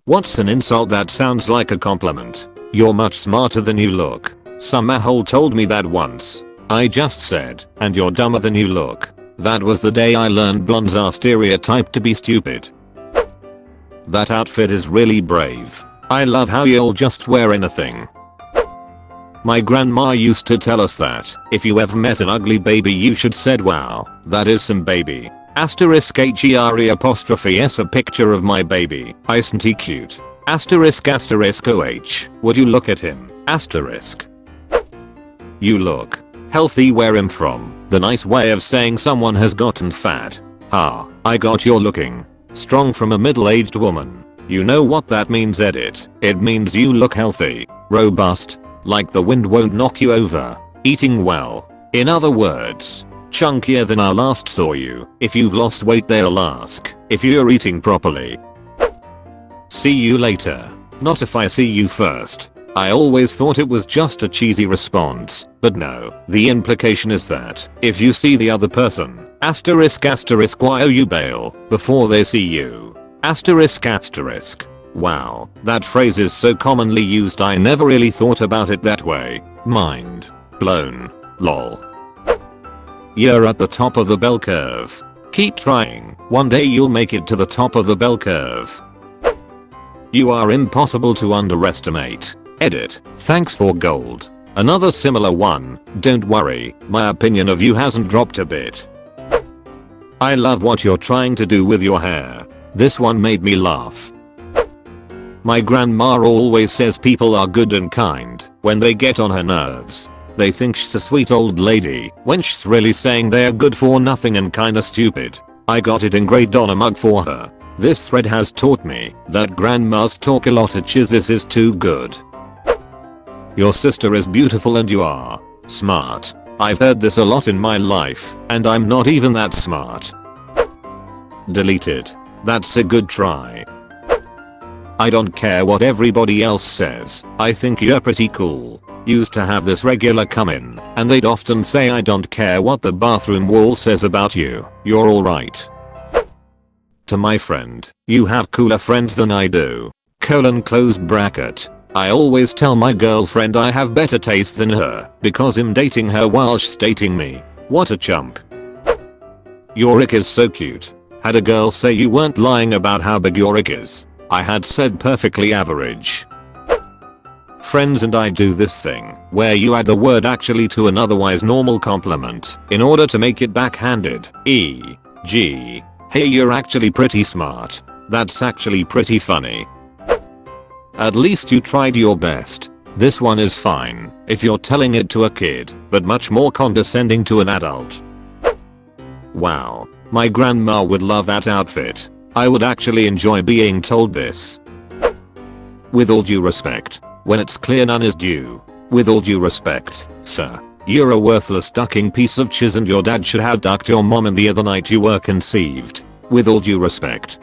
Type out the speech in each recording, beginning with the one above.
What's an insult that sounds like a compliment? You're much smarter than you look. Some asshole told me that once. I just said, and you're dumber than you look. That was the day I learned blondes are stereotyped to be stupid. That outfit is really brave. I love how you'll just wear anything. My grandma used to tell us that if you ever met an ugly baby you should said wow, that is some baby. Asterisk HERE''s a picture of my baby. Isn't he cute? Asterisk OH. Would you look at him? Asterisk. You look healthy. Where I'm from, the nice way of saying someone has gotten fat. Ha, I got you're looking strong from a middle-aged woman. You know what that means, edit. It means you look healthy, robust, like the wind won't knock you over, eating well. In other words, chunkier than I last saw you. If you've lost weight they'll ask if you're eating properly. See you later. Not if I see you first. I always thought it was just a cheesy response, but no, the implication is that if you see the other person, asterisk why oh you bail before they see you. Asterisk. Wow, that phrase is so commonly used I never really thought about it that way. Mind blown. Lol. You're at the top of the bell curve. Keep trying. One day you'll make it to the top of the bell curve. You are impossible to underestimate. Edit. Thanks for gold. Another similar one. Don't worry, my opinion of you hasn't dropped a bit. I love what you're trying to do with your hair. This one made me laugh. My grandma always says people are good and kind when they get on her nerves. They think she's a sweet old lady when she's really saying they're good for nothing and kinda stupid. I got it engraved on a mug for her. This thread has taught me that grandmas talk a lot at chiz. This is too good. Your sister is beautiful and you are smart. I've heard this a lot in my life and I'm not even that smart. Deleted. That's a good try. I don't care what everybody else says. I think you're pretty cool. Used to have this regular come in and they'd often say I don't care what the bathroom wall says about you. You're alright. To my friend, you have cooler friends than I do. Close bracket. I always tell my girlfriend I have better taste than her because I'm dating her while she's dating me. What a chump. Your ick is so cute. Had a girl say you weren't lying about how big your ick is. I had said perfectly average. Friends and I do this thing where you add the word actually to an otherwise normal compliment in order to make it backhanded. E.g. Hey, you're actually pretty smart. That's actually pretty funny. At least you tried your best. This one is fine if you're telling it to a kid, but much more condescending to an adult. Wow, my grandma would love that outfit. I would actually enjoy being told this. With all due respect, when it's clear none is due. With all due respect, sir, you're a worthless ducking piece of chiz and your dad should have ducked your mom in the other night you were conceived. With all due respect.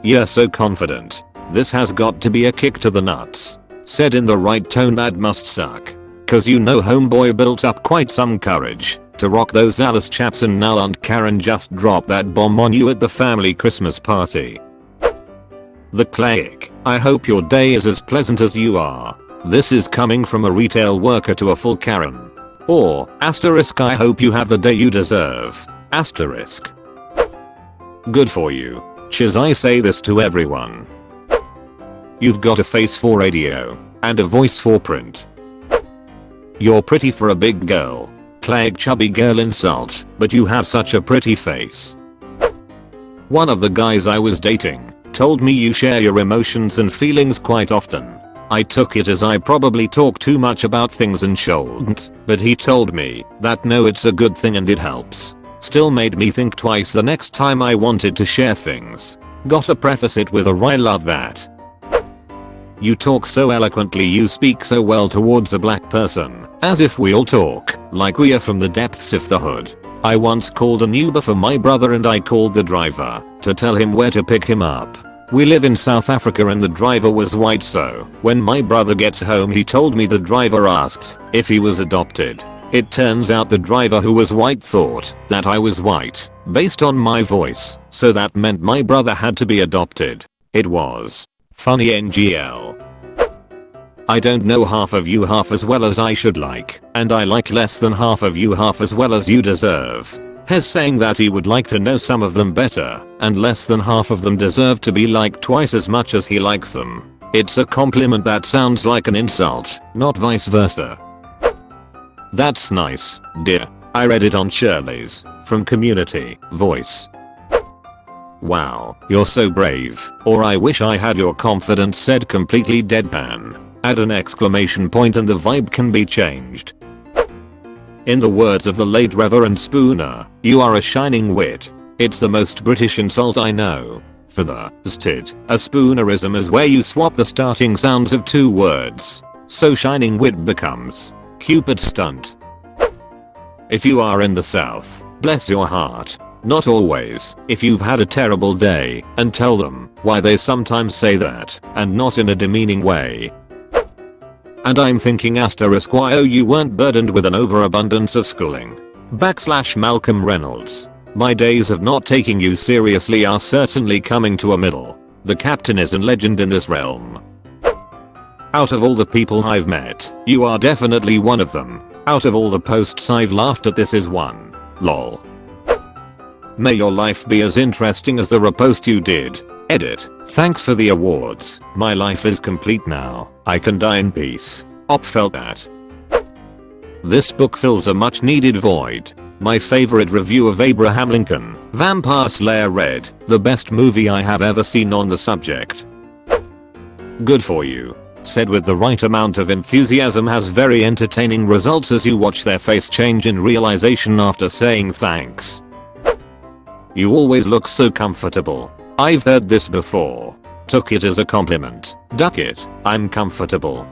You're so confident. This has got to be a kick to the nuts. Said in the right tone that must suck. Cause you know homeboy built up quite some courage to rock those Alice chaps and now Aunt Karen just dropped that bomb on you at the family Christmas party. The Clayic. I hope your day is as pleasant as you are. This is coming from a retail worker to a full Karen. Or, asterisk I hope you have the day you deserve. Asterisk. Good for you. Chiz, I say this to everyone. You've got a face for radio and a voice for print. You're pretty for a big girl. Clag chubby girl insult, but you have such a pretty face. One of the guys I was dating told me you share your emotions and feelings quite often. I took it as I probably talk too much about things and shouldn't, but he told me that no, it's a good thing and it helps. Still made me think twice the next time I wanted to share things. Gotta preface it with I love that. You talk so eloquently, you speak so well towards a black person, as if we all talk like we are from the depths of the hood. I once called an Uber for my brother and I called the driver to tell him where to pick him up. We live in South Africa and the driver was white, so when my brother gets home he told me the driver asked if he was adopted. It turns out the driver who was white thought that I was white based on my voice, so that meant my brother had to be adopted. It was funny NGL. I don't know half of you half as well as I should like, and I like less than half of you half as well as you deserve. Hez saying that he would like to know some of them better, and less than half of them deserve to be liked twice as much as he likes them. It's a compliment that sounds like an insult, not vice versa. That's nice, dear. I read it on Shirley's, from Community Voice. Wow, you're so brave, or I wish I had your confidence, said completely deadpan. Add an exclamation point and the vibe can be changed. In the words of the late Reverend Spooner, you are a shining wit. It's the most British insult I know. For the stid, a spoonerism is where you swap the starting sounds of two words. So shining wit becomes Cupid's stunt. If you are in the South, bless your heart. Not always, if you've had a terrible day, and tell them why they sometimes say that, and not in a demeaning way. And I'm thinking why you weren't burdened with an overabundance of schooling. Malcolm Reynolds. My days of not taking you seriously are certainly coming to a middle. The captain is a legend in this realm. Out of all the people I've met, you are definitely one of them. Out of all the posts I've laughed at, this is one. Lol. May your life be as interesting as the repost you did. Edit. Thanks for the awards. My life is complete now. I can die in peace. Op felt that. This book fills a much needed void. My favorite review of Abraham Lincoln, Vampire Slayer read, the best movie I have ever seen on the subject. Good for you. Said with the right amount of enthusiasm, has very entertaining results as you watch their face change in realization after saying thanks. You always look so comfortable. I've heard this before. Took it as a compliment. Duck it. I'm comfortable.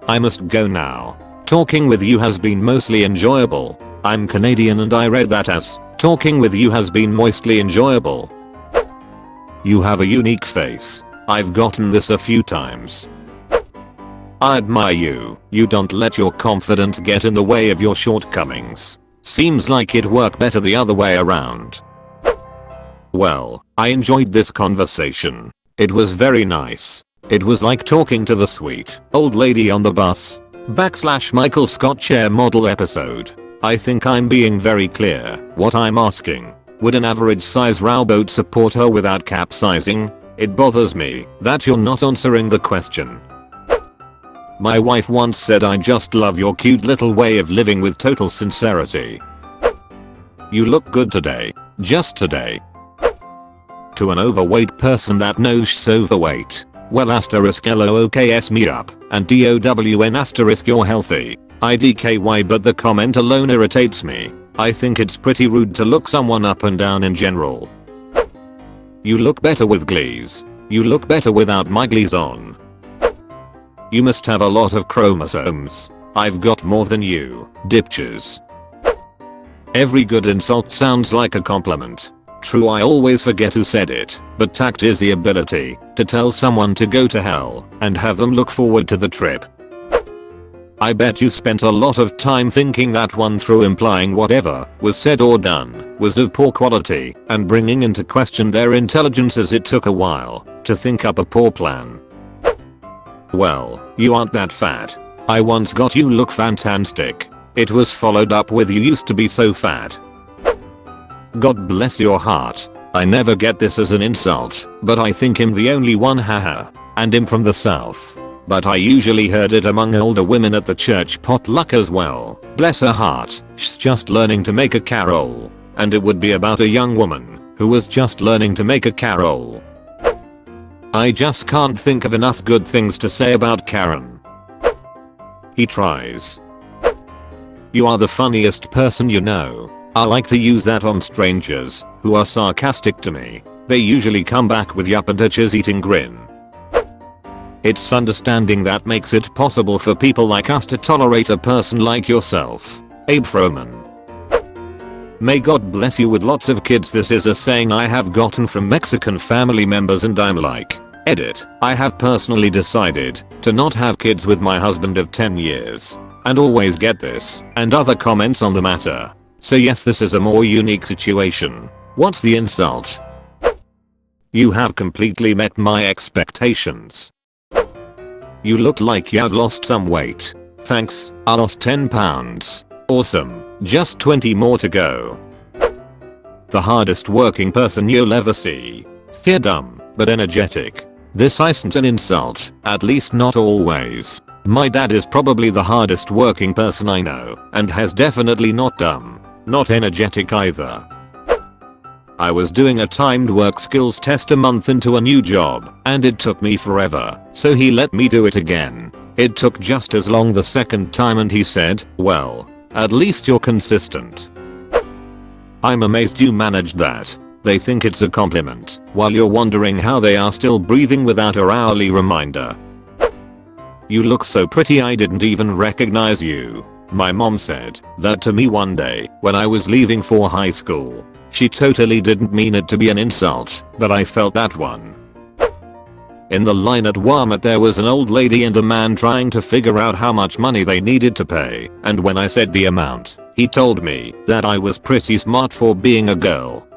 I must go now. Talking with you has been mostly enjoyable. I'm Canadian and I read that as talking with you has been mostly enjoyable. You have a unique face. I've gotten this a few times. I admire you. You don't let your confidence get in the way of your shortcomings. Seems like it'd work better the other way around. Well, I enjoyed this conversation. It was very nice. It was like talking to the sweet old lady on the bus. Michael Scott chair model episode. I think I'm being very clear. What I'm asking. Would an average size rowboat support her without capsizing? It bothers me that you're not answering the question. My wife once said, I just love your cute little way of living with total sincerity. You look good today. Just today. To an overweight person that knows she's overweight. Well LOOKS me up and DOWN you're healthy. IDKY, but the comment alone irritates me. I think it's pretty rude to look someone up and down in general. You look better with glees. You look better without my glees on. You must have a lot of chromosomes. I've got more than you, dipchers. Every good insult sounds like a compliment. True, I always forget who said it, but tact is the ability to tell someone to go to hell and have them look forward to the trip. I bet you spent a lot of time thinking that one through, implying whatever was said or done was of poor quality and bringing into question their intelligence, as it took a while to think up a poor plan. Well, you aren't that fat. I once got you look fantastic. It was followed up with you used to be so fat. God bless your heart. I never get this as an insult, but I think him the only one, haha. And him from the South. But I usually heard it among older women at the church potluck as well. Bless her heart, she's just learning to make a carol. And it would be about a young woman who was just learning to make a carol. I just can't think of enough good things to say about Karen. He tries. You are the funniest person you know. I like to use that on strangers who are sarcastic to me. They usually come back with yup and a cheese-eating grin. It's understanding that makes it possible for people like us to tolerate a person like yourself. Abe Froman. May God bless you with lots of kids. This is a saying I have gotten from Mexican family members and I'm like, edit, I have personally decided to not have kids with my husband of 10 years. And always get this and other comments on the matter. So yes, this is a more unique situation. What's the insult? You have completely met my expectations. You look like you've lost some weight. Thanks, I lost 10 pounds. Awesome, just 20 more to go. The hardest working person you'll ever see. They're dumb, but energetic. This isn't an insult, at least not always. My dad is probably the hardest working person I know, and has definitely not dumb. Not energetic either. I was doing a timed work skills test a month into a new job, and it took me forever, so he let me do it again. It took just as long the second time and he said, well, at least you're consistent. I'm amazed you managed that. They think it's a compliment, while you're wondering how they are still breathing without a hourly reminder. You look so pretty I didn't even recognize you. My mom said that to me one day when I was leaving for high school. She totally didn't mean it to be an insult, but I felt that one. In the line at Walmart there was an old lady and a man trying to figure out how much money they needed to pay, and when I said the amount, he told me that I was pretty smart for being a girl.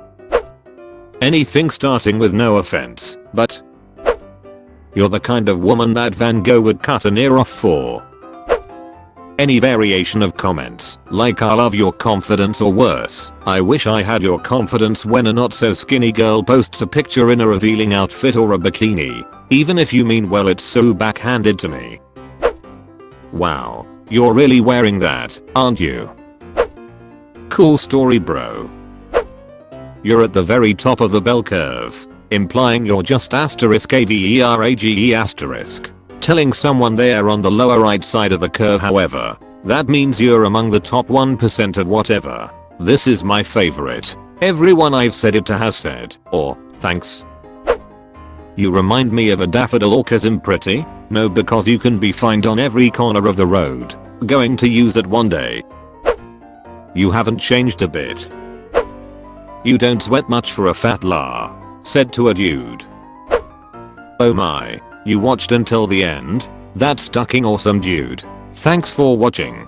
Anything starting with no offense, but you're the kind of woman that Van Gogh would cut an ear off for. Any variation of comments, like I love your confidence or worse, I wish I had your confidence when a not so skinny girl posts a picture in a revealing outfit or a bikini, even if you mean well it's so backhanded to me. Wow, you're really wearing that, aren't you? Cool story bro. You're at the very top of the bell curve, implying you're just *AVERAGE*. Telling someone they're on the lower right side of the curve however, that means you're among the top 1% of whatever. This is my favorite. Everyone I've said it to has said, or, thanks. You remind me of a daffodil or 'cause I'm pretty? No, because you can be found on every corner of the road. Going to use it one day. You haven't changed a bit. You don't sweat much for a fat la. Said to a dude. Oh my. You watched until the end? That's fucking awesome dude. Thanks for watching.